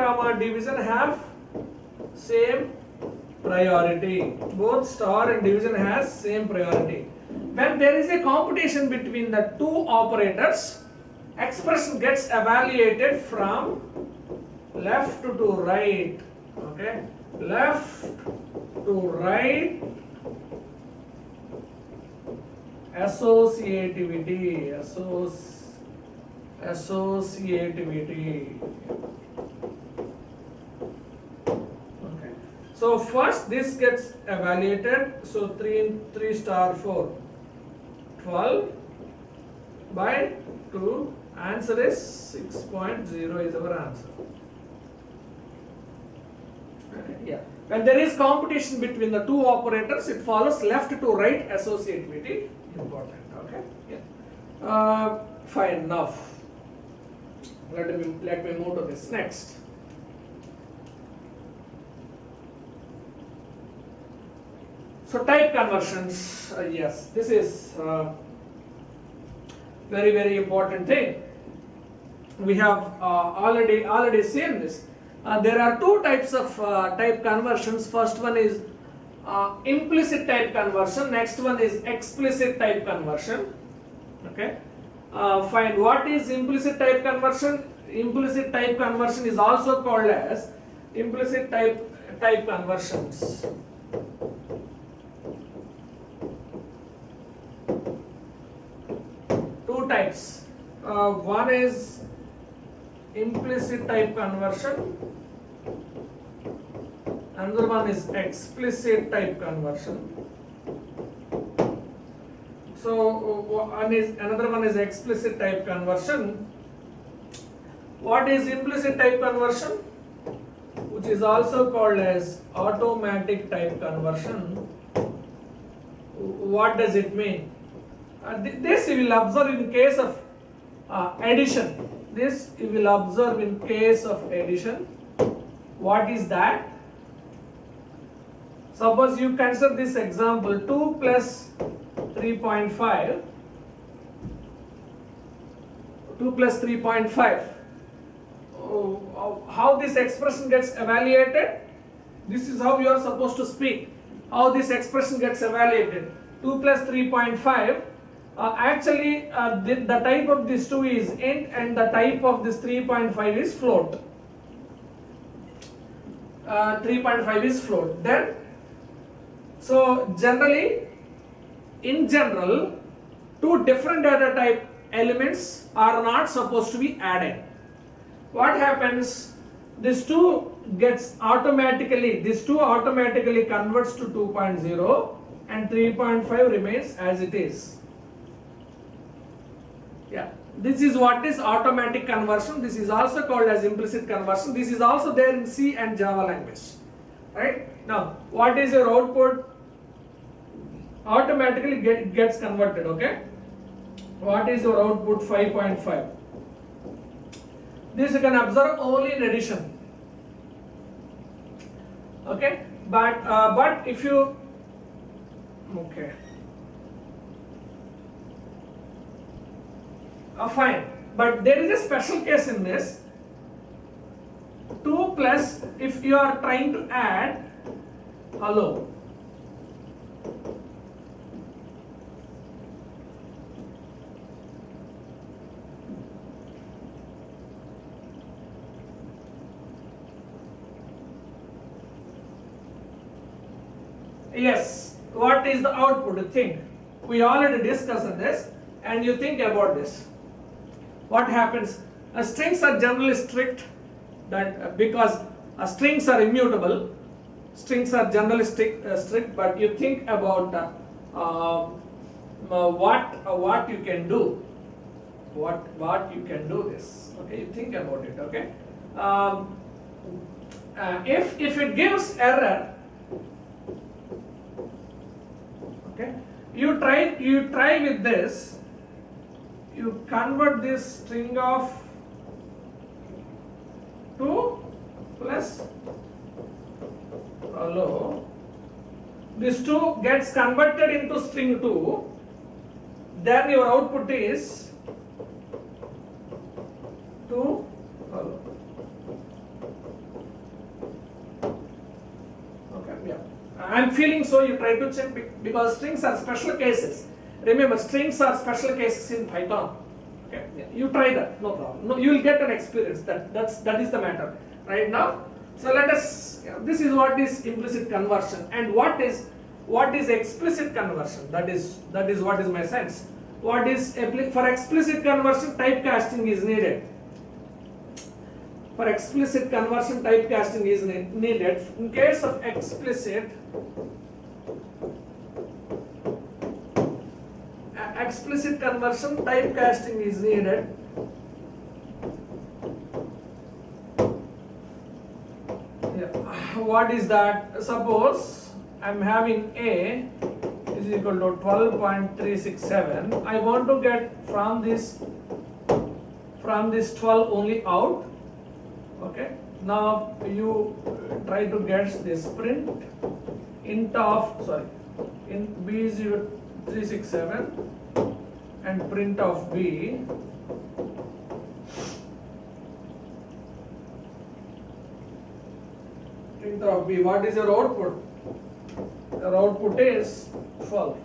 comma division have same priority. Both star and division has same priority. When there is a competition between the two operators, expression gets evaluated from left to right. Okay, left to right associativity. Associativity. Okay. So first this gets evaluated. So 3 star 4. 12 by 2. Answer is 6.0 is our answer. Okay. Yeah. When there is competition between the two operators, it follows left to right associativity. Important. Okay. Yeah. Fine. Enough. Let me move to this next. So type conversions. Yes, this is very important thing. We have already seen this. There are two types of type conversions. First one is implicit type conversion. Next one is explicit type conversion. Okay. Fine. What is implicit type conversion? Implicit type conversion is also called as implicit type conversions. Two types. One is implicit type conversion. Another one is explicit type conversion. So another one is explicit type conversion. What is implicit type conversion? Which is also called as automatic type conversion. What does it mean? This you will observe in case of addition. This you will observe in case of addition. What is that? Suppose you consider this example, 2 plus 3.5. 2 plus 3.5. How this expression gets evaluated? This is how you are supposed to speak. How this expression gets evaluated? 2 plus 3.5. Actually, the type of this 2 is int and the type of this 3.5 is float. 3.5 is float. Then, so generally, in general, two different data type elements are not supposed to be added. What happens? This 2 automatically converts to 2.0 and 3.5 remains as it is. Yeah, this is what is automatic conversion. This is also called as implicit conversion. This is also there in C and Java language. Right? Now, what is your output? Automatically gets converted. Okay? What is your output? 5.5. This you can observe only in addition. Okay? But if you fine. But there is a special case in this. 2 plus, if you are trying to add hello. Yes, what is the output? Think. We already discussed this, and you think about this. What happens? Strings are generally strict, that because strings are immutable. Strings are generally strict, but you think about what you can do. What you can do this. Okay, you think about it. Okay. If it gives error. Okay, you try with this. You convert this string of 2 plus hello. This 2 gets converted into string 2. Then your output is 2 hello. I'm feeling so, you try to check because strings are special cases. Remember, strings are special cases in Python. Okay, you try that, no problem. No, you will get an experience. That is the matter right now. So let us. This is what is implicit conversion, and what is explicit conversion. That is what is my sense. What is for explicit conversion? Typecasting is needed. For explicit conversion, typecasting is needed. In case of explicit conversion, typecasting is needed. What is that? Suppose I'm having A is equal to 12.367. I want to get from this 12 only out. Okay. Now you try to get this print int of in B is equal to 367 and print of B. Print of B. What is your output? Your output is 12.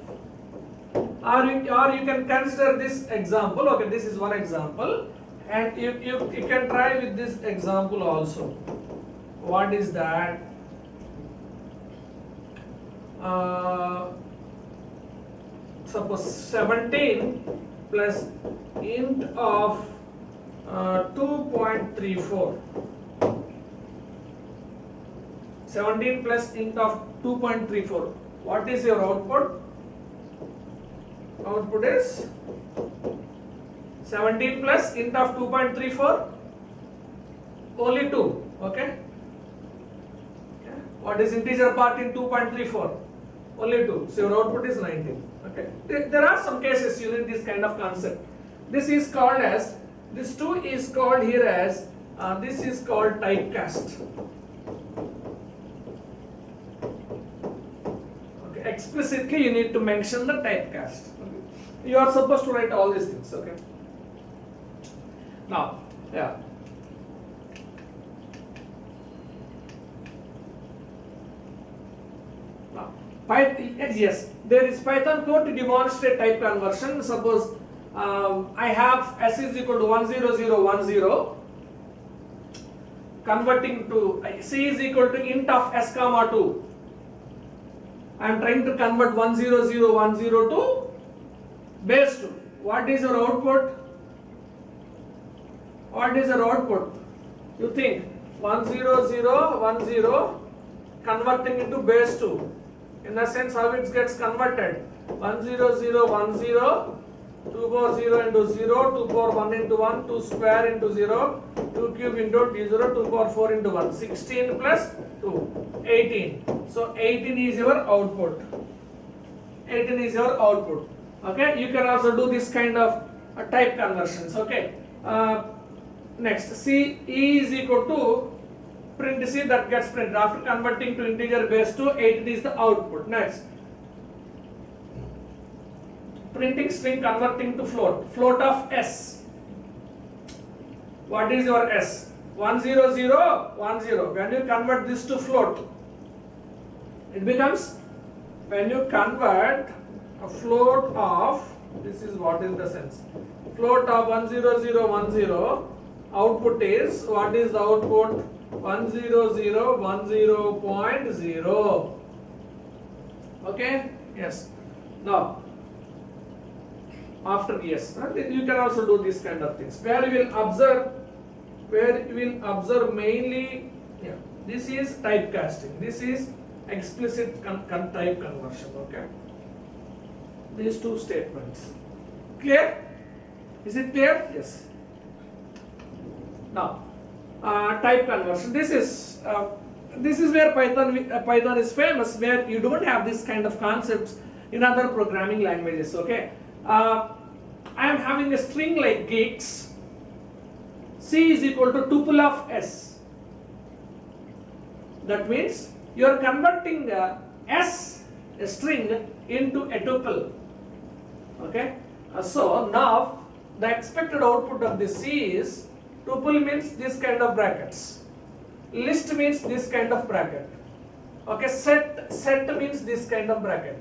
Or you can consider this example. Okay, this is one example, and you can try with this example also. What is that? Suppose 17 plus int of 2.34. 17 plus int of 2.34. What is your output? Output is 17 plus int of 2.34, only 2. Okay. What is integer part in 2.34? Only 2. So your output is 19. Okay. There are some cases you need this kind of concept. This is called as, this 2 is called here as, this is called typecast. Okay. Explicitly you need to mention the typecast. Okay. You are supposed to write all these things. Okay. Now, yeah. Now, yes, there is Python code to demonstrate type conversion. Suppose I have s is equal to 10010, converting to c is equal to int of s comma 2. I am trying to convert 10010 to base 2. What is your output? What is your output? You think 10010 converting into base 2. In a sense, how it gets converted? 10010, 2 power 0 into 0, 2 power 1 into 1, 2 square into 0, 2 cube into d0, 2 power 4 into 1. 16 plus 2, 18. So 18 is your output. 18 is your output. Okay, you can also do this kind of type conversions. Okay. Next, C E is equal to print C, that gets printed after converting to integer base 2. 8 is the output. Next, printing string converting to float. Float of S. What is your S? 10010. When you convert this to float, it becomes, when you convert a float of, this is what is the sense, float of 10010, output is, what is the output? 10010.0. Okay, yes. Now after yes, you can also do this kind of things where you will observe mainly, yeah, this is typecasting, this is explicit type conversion. Okay, these two statements. Clear? Is it clear? Yes. Now, type conversion. This is where Python is famous, where you don't have this kind of concepts in other programming languages. Okay, I am having a string like gigs. C is equal to tuple of S. That means you are converting S, a string, into a tuple. Okay, so now the expected output of this C is, tuple means this kind of brackets, list means this kind of bracket. Okay, set means this kind of bracket.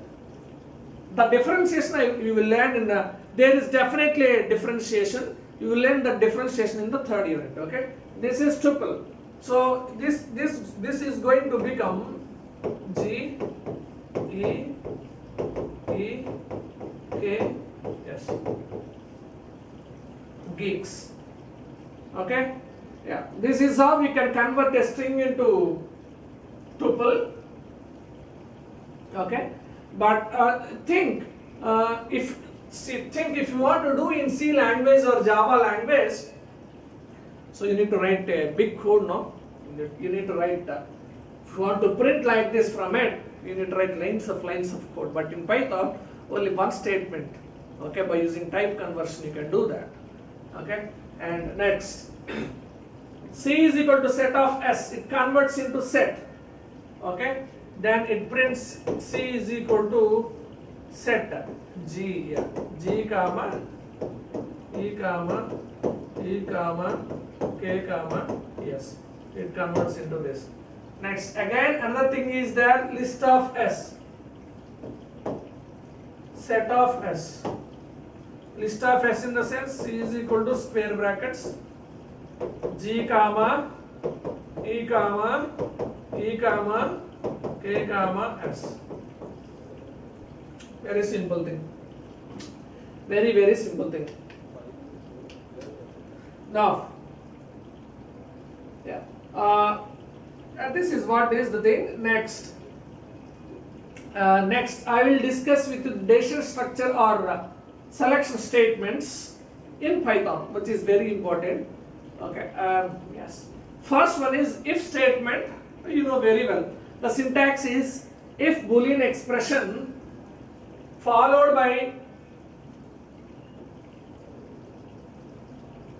The differentiation you will learn in the, there is definitely a differentiation. You will learn the differentiation in the third unit. Okay, this is tuple. So this is going to become G E E K S, geeks. Okay, yeah. This is how we can convert a string into tuple. Okay, but think if you want to do in C language or Java language, so you need to write a big code, no? You need to write. If you want to print like this from it, you need to write lines of code. But in Python, only one statement. Okay, by using type conversion, you can do that. Okay, and next, C is equal to set of S. It converts into set. Okay, then it prints C is equal to set G, yeah, G comma E comma E comma K comma S. It converts into this. Next, again another thing is there, list of S, set of S. List of S in the sense C is equal to square brackets G comma E comma E comma K comma S. Very simple thing. Very simple thing. Now, yeah, this is what is the thing. Next, I will discuss with you decision structure or selection statements in Python, which is very important. Okay, yes. First one is if statement. You know very well. The syntax is if Boolean expression followed by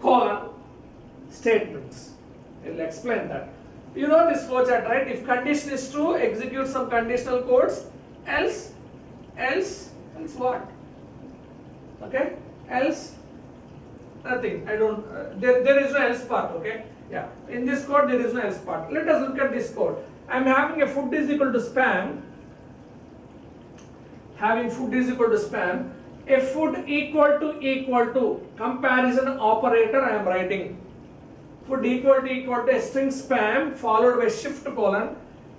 colon statements. I will explain that. You know this flowchart, right? If condition is true, execute some conditional codes. Else what? Okay? Else nothing. I don't. There is no else part. Okay? Yeah. In this code there is no else part. Let us look at this code. I am having a food is equal to spam. Having food is equal to spam. A food equal to comparison operator I am writing. Food equal to a string spam followed by shift colon.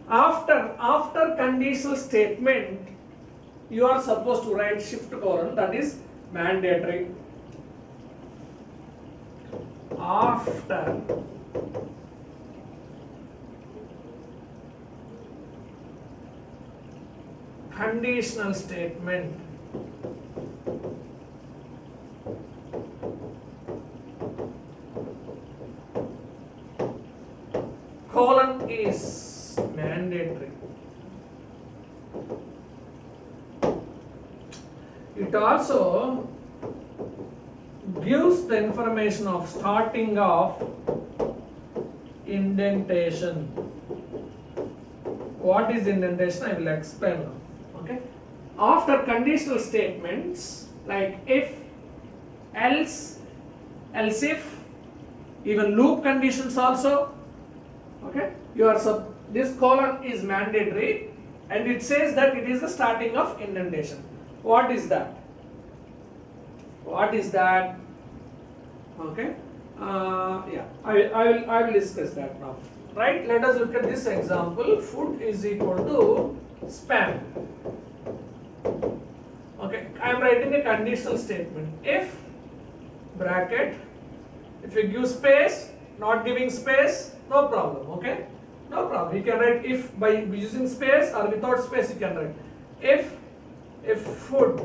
After conditional statement, you are supposed to write shift colon. That is mandatory. After conditional statement, colon is mandatory. It also gives the information of starting of indentation. What is indentation? I will explain now. Okay. After conditional statements like if, else, else if, even loop conditions also. Okay. This colon is mandatory, and it says that it is the starting of indentation. What is that? What is that? Okay. Yeah. I will discuss that now. Right. Let us look at this example. Food is equal to spam. Okay. I am writing a conditional statement. If bracket. If you give space, not giving space, no problem. Okay. No problem. You can write if by using space or without space. You can write if food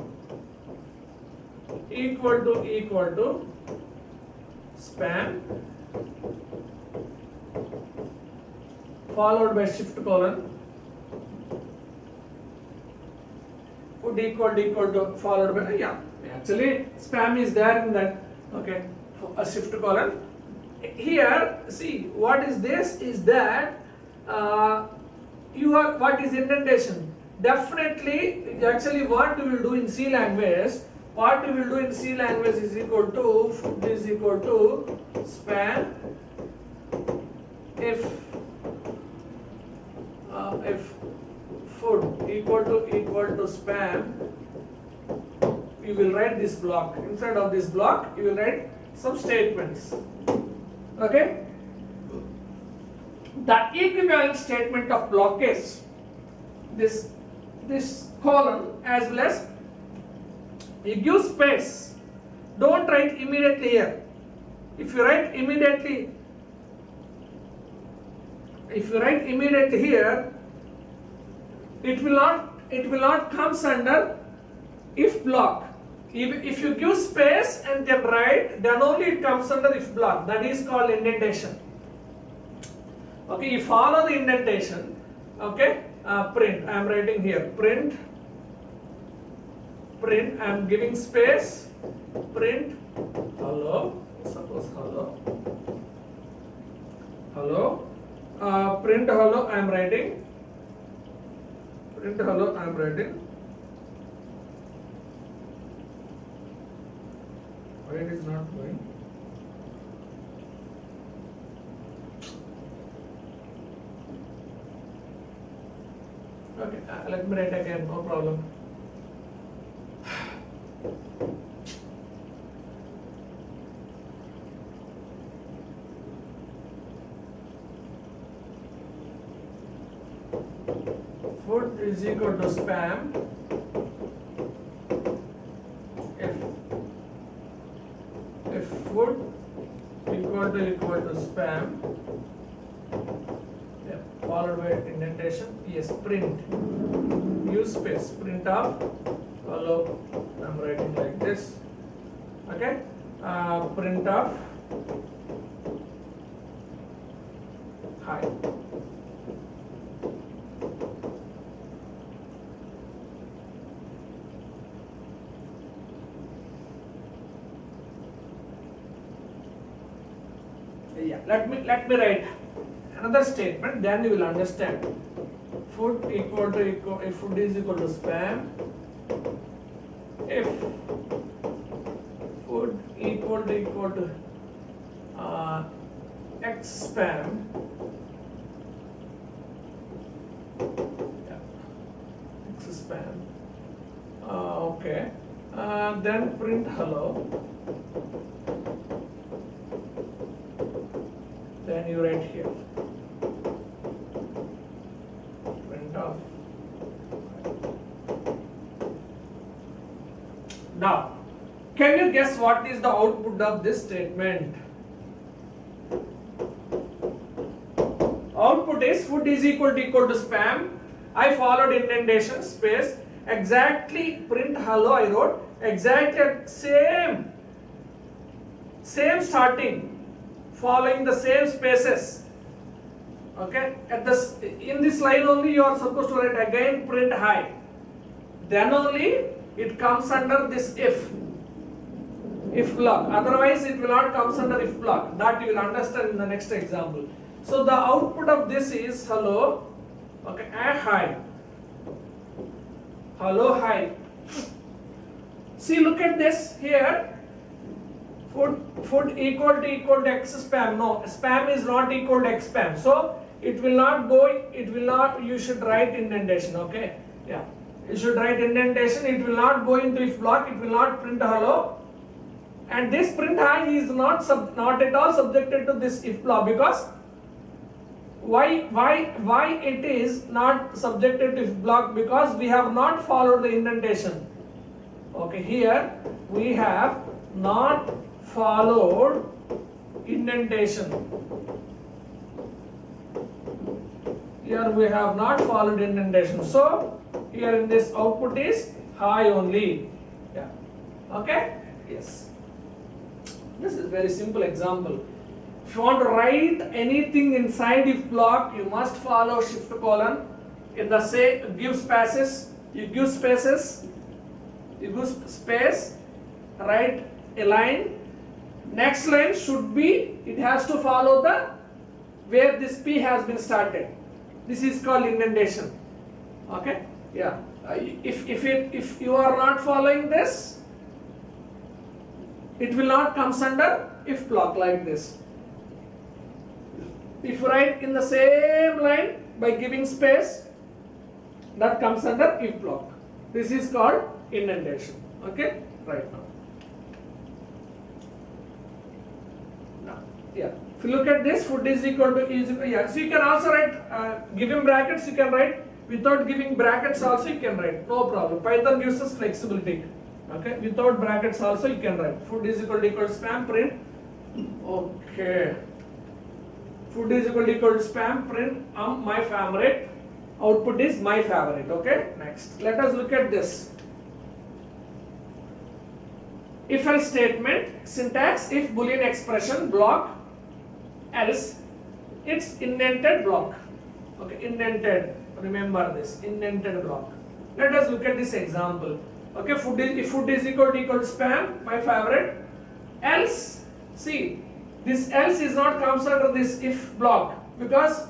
equal to spam followed by shift colon, food equal to followed by actually spam is there in that. Okay, a shift colon. Here, see what is this is that what is indentation? Definitely, actually, what we will do in C language. What we will do in C language is equal to food is equal to spam if equal to spam, you will write this block. Inside of this block, you will write some statements. Okay? The equivalent statement of block is this colon as well as you give space. Don't write immediately here. If you write immediately here, it will not comes under if block. If you give space and then write, then only it comes under if block. That is called indentation. Okay, you follow the indentation. Okay, print. I am writing here print. I am giving space. Print hello. Suppose hello. Print hello. I am writing. Print hello. I am writing. Why it is not going? Okay, let me write again, no problem. Food is equal to spam if food equal to spam, followed by indentation, yes, print, use space, print of hello, I'm writing like this, okay, print of hi. Yeah, let me write another statement, then you will understand. Food if food is equal to spam, if food equal to x spam, x spam, okay, then print hello. Then you write here print of. Now, can you guess what is the output of this statement? Output is food is equal to spam. I followed indentation space, exactly print hello I wrote, exactly same starting, following the same spaces. Okay, in this line only you are supposed to write again print hi. Then only it comes under this if block. Otherwise it will not comes under if block. That you will understand in the next example. So the output of this is hello. Okay, and hi. Hello, hi. See, look at this here. Food equal to x spam. No, spam is not equal to x spam. So it will not go. You should write indentation. Okay. Yeah. You should write indentation. It will not go into if block. It will not print hello. And this print hi is not at all subjected to this if block, because why it is not subjected to if block, because we have not followed the indentation. Okay, here we have not followed indentation. Here we have not followed indentation. So here in this output is hi only. Yeah. Okay? Yes. This is very simple example. If you want to write anything inside if block, you must follow shift colon. In the say give spaces, you give spaces, you give space, write a line. Next line should be, it has to follow the where this P has been started. This is called indentation. Okay? Yeah. If you are not following this, it will not comes under if block like this. If you write in the same line by giving space, that comes under if block. This is called indentation. Okay, right now. Yeah. If you look at this, food is equal to yeah. So you can also write given brackets. You can write without giving brackets also. You can write, no problem. Python gives us flexibility. Okay, without brackets also you can write food is equal to spam print. Okay. Food is equal to spam print my favorite. Output is my favorite. Okay. Next, let us look at this. If else statement, syntax, if boolean expression, block, else, it's indented block. Okay, indented. Remember this, indented block. Let us look at this example. Okay, if food is equal to spam, my favorite, else, see, this else is not comes under this if block, because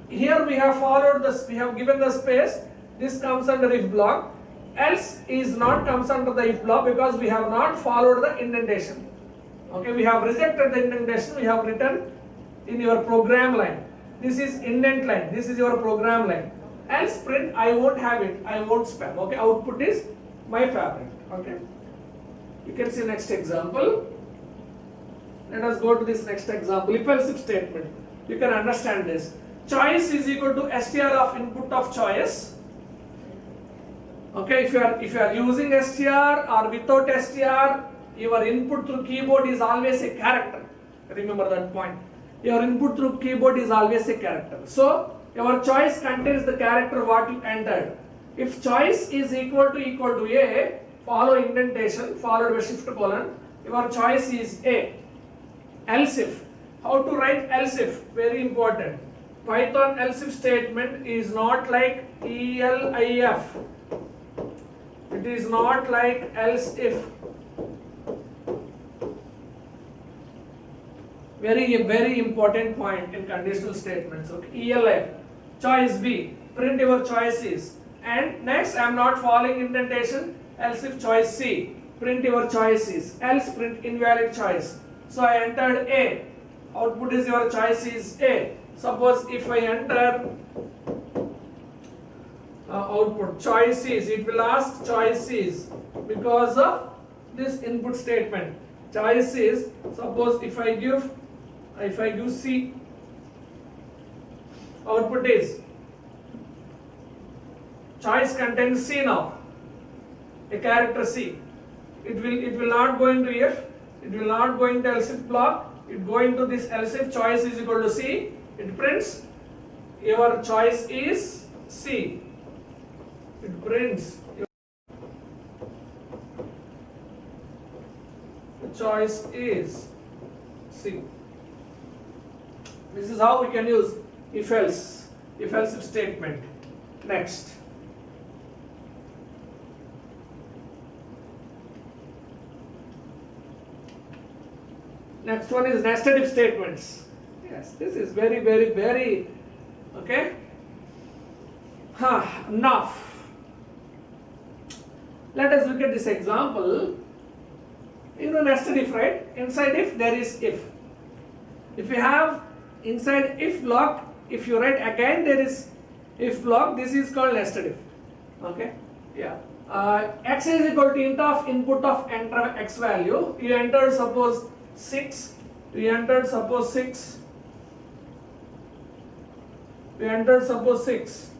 here we have followed this, we have given the space, this comes under if block, else is not comes under the if block because we have not followed the indentation. Okay, we have rejected the indentation, we have written in your program line. This is indent line, this is your program line. Else print, I won't have it, I won't spam. Okay, output is my favorite. Okay, you can see next example. Let us go to this next example. If else if statement, you can understand this. Choice is equal to str of input of choice. Okay, if you are using str or without str, your input through keyboard is always a character. Remember that point. Your input through keyboard is always a character. So your choice contains the character what you entered. If choice is equal to A, follow indentation followed by shift colon. Your choice is A. Else if. How to write else if? Very important. Python else if statement is not like ELIF. It is not like else if. Very important point in conditional statements. Okay, ELIF. Choice B. Print your choices. And next, I am not following indentation. Else if choice C. Print your choices. Else print invalid choice. So I entered A. Output is your choice is A. Suppose if I enter output choices, it will ask choices because of this input statement. Choices. Suppose if I give C, output is choice contains C now, a character C. It will not go into if. It will not go into else if block. It go into this else if choice is equal to C. It prints your choice is C. It prints your choice is C. This is how we can use if else if statement. Next. Next one is nested if statements. Yes, this is very okay. Enough. Let us look at this example. You know nested if, right? Inside if there is if. If you have inside if block, if you write again there is if block, this is called nested if. Okay? Yeah. X is equal to int of input of enter x value. You entered suppose 6. You entered suppose 6. You entered suppose 6.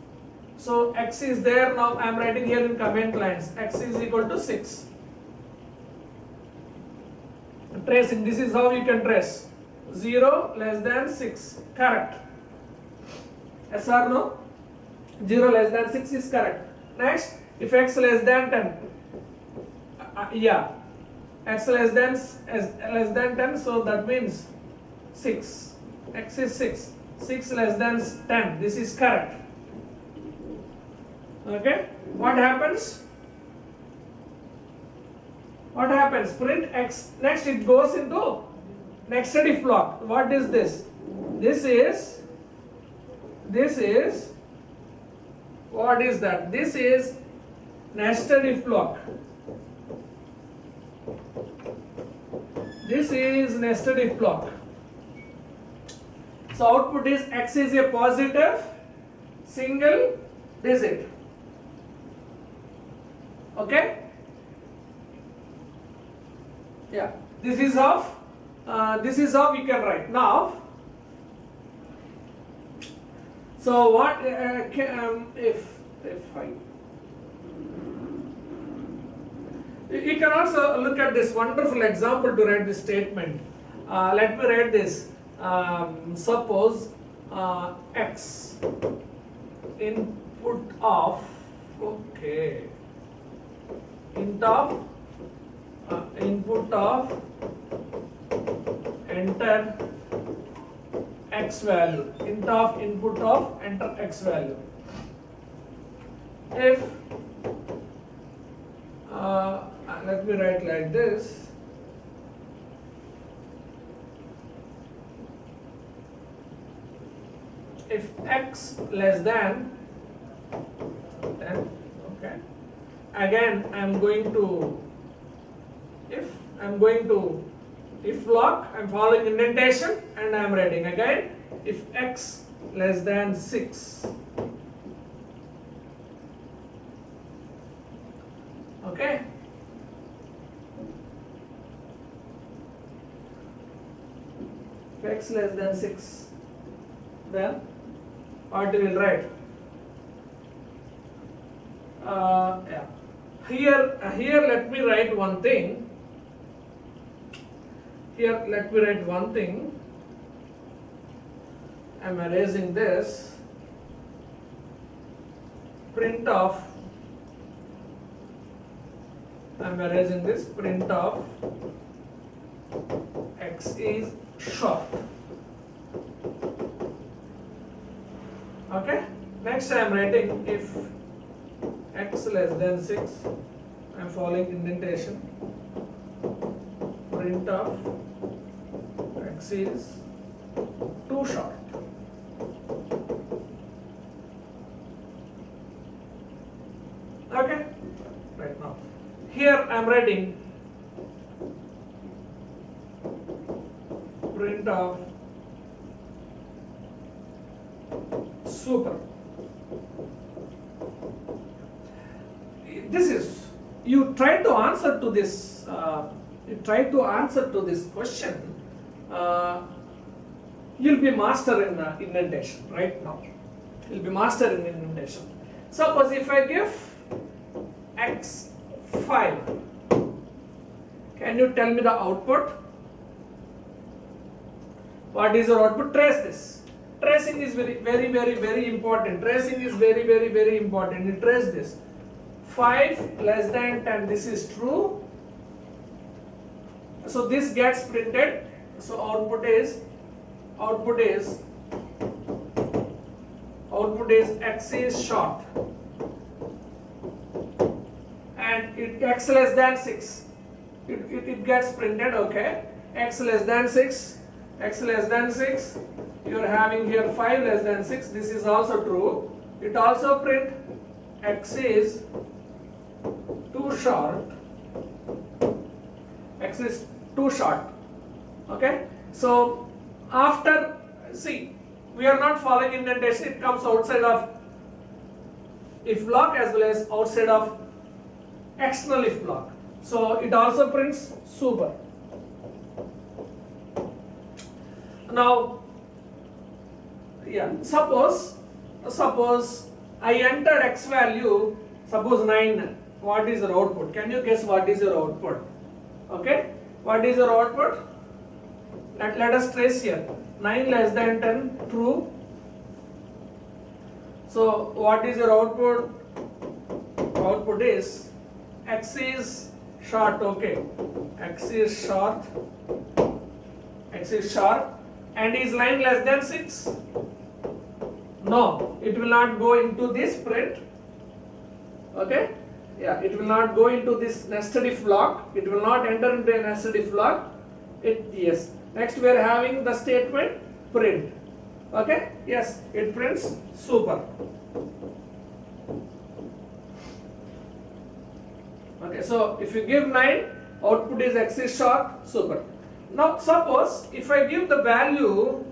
So x is there. Now I am writing here in comment lines. X is equal to 6. Tracing. This is how you can trace. 0 less than 6. Correct. Yes or no? 0 less than 6 is correct. Next, if x less than 10. Yeah. X less than 10, so that means 6. X is 6. 6 less than 10. This is correct. Okay. What happens? What happens? Print x. Next, it goes into nested if block. What is this? This is. What is that? This is nested if block. This is nested if block. So output is x is a positive single digit. Okay. Yeah. This is how we can write now. So what if I, you can also look at this wonderful example to write this statement. Let me write this. Suppose x input of input of enter x value, input of enter x value. If let me write like this. If x less than 10, okay. Again, I'm going to if block, I'm following indentation and I'm writing again if x less than 6. Okay. If x less than 6, then what we will write? Yeah. Here let me write one thing. Here let me write one thing. I'm erasing this. Print of. I'm erasing this. Print of x is short. Okay. Next I am writing if x less than 6. I am following indentation. Print of x is too short. Okay. Right now. Here I am writing print of super. This is, you try to answer to this. You try to answer to this question. You'll be master in indentation right now. You'll be master in indentation. Suppose if I give x 5, can you tell me the output? What is your output? Trace this. Tracing is very important. Tracing is very important. You trace this. 5 less than 10. This is true. So this gets printed. So output is x is short, and x less than 6. It gets printed. Okay. X less than 6. X less than 6. You are having here 5 less than 6. This is also true. It also print x is too short. X is too short. Okay. So after, see, we are not following indentation. It comes outside of if block as well as outside of external if block. So it also prints super. Now, yeah, suppose I entered x value, suppose 9. What is your output? Can you guess what is your output? Okay, what is your output? Let us trace here. 9 less than 10, true. So what is your output? Output is x is short. Okay, x is short. X is short. And is 9 less than 6? No, it will not go into this print. Okay? Yeah, it will not go into this nested if block. It will not enter into a nested if block. Yes. Next we are having the statement print. Okay? Yes, it prints super. Okay, so if you give 9, output is x is short, super. Now suppose if I give the value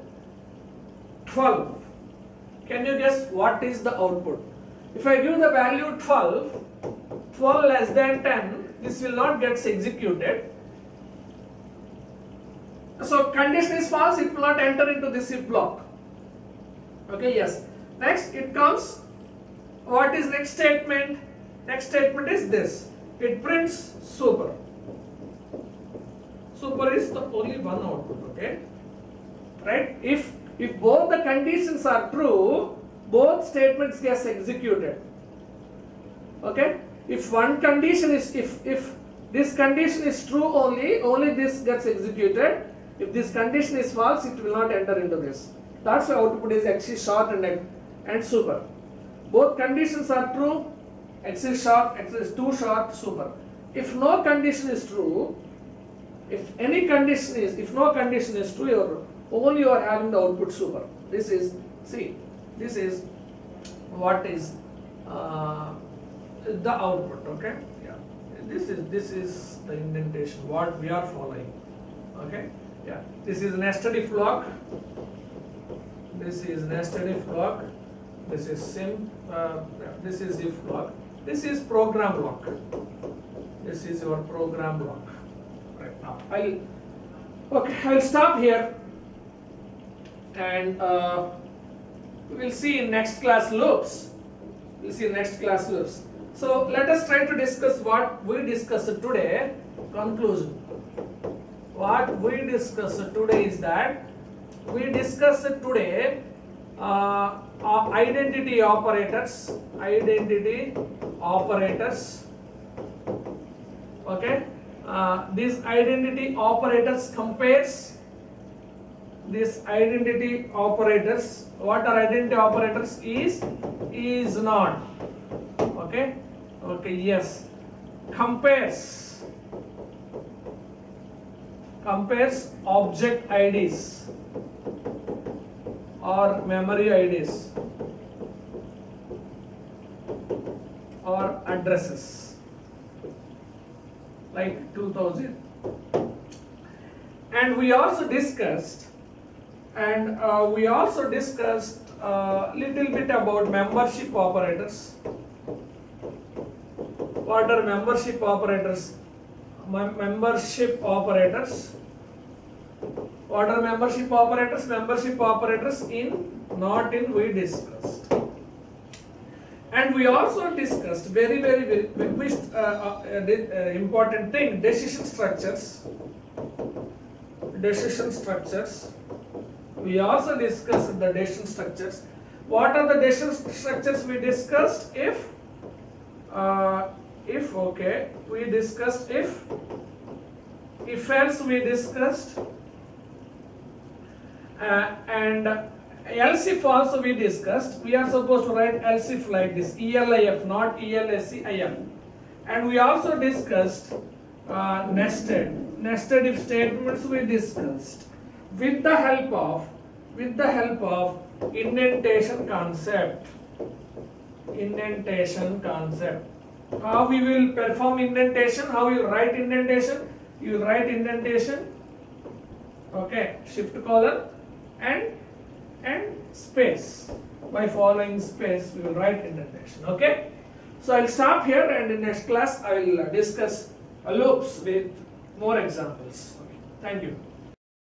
12, can you guess what is the output? If I give the value 12, 12 less than 10, this will not get executed. So condition is false, it will not enter into this if block. Okay, yes. Next it comes, what is next statement? Next statement is this. It prints super. Super is the only one output, okay? Right? If both the conditions are true, both statements get executed. Okay? If one condition is, if this condition is true only this gets executed. If this condition is false, it will not enter into this. That's why output is X is short and super. Both conditions are true, X is short, X is too short, super. If no condition is true, if no condition is true, only you are having the output super. This is, see, this is what is the output, okay? Yeah. This is the indentation, what we are following, okay? Yeah. This is nested if block. This is nested if block. This is this is if block. This is program block. This is your program block. Right now, I'll stop here, and we'll see in next class loops. We'll see in next class loops. So let us try to discuss what we discussed today. Conclusion. What we discussed today is that we discussed today identity operators. Okay, these identity operators compares. These identity operators. What are identity operators? Is not. Okay. Okay. Yes. Compares object IDs or memory IDs or addresses like 2000. And we also discussed little bit about membership operators. What are membership operators? Membership operators. What are membership operators? Membership operators not in we discussed. And we also discussed very important thing, decision structures. We also discussed the decision structures. What are the decision structures we discussed? If we discussed if else we discussed, and else if also we discussed. We are supposed to write else if like this, ELIF, not ELSEIF. And we also discussed nested if statements we discussed with the help of indentation concept. How we will perform indentation? How you write indentation? You write indentation. Okay, shift colon and space. By following space, we will write indentation. Okay. So I'll stop here, and in next class I will discuss loops with more examples. Okay. Thank you.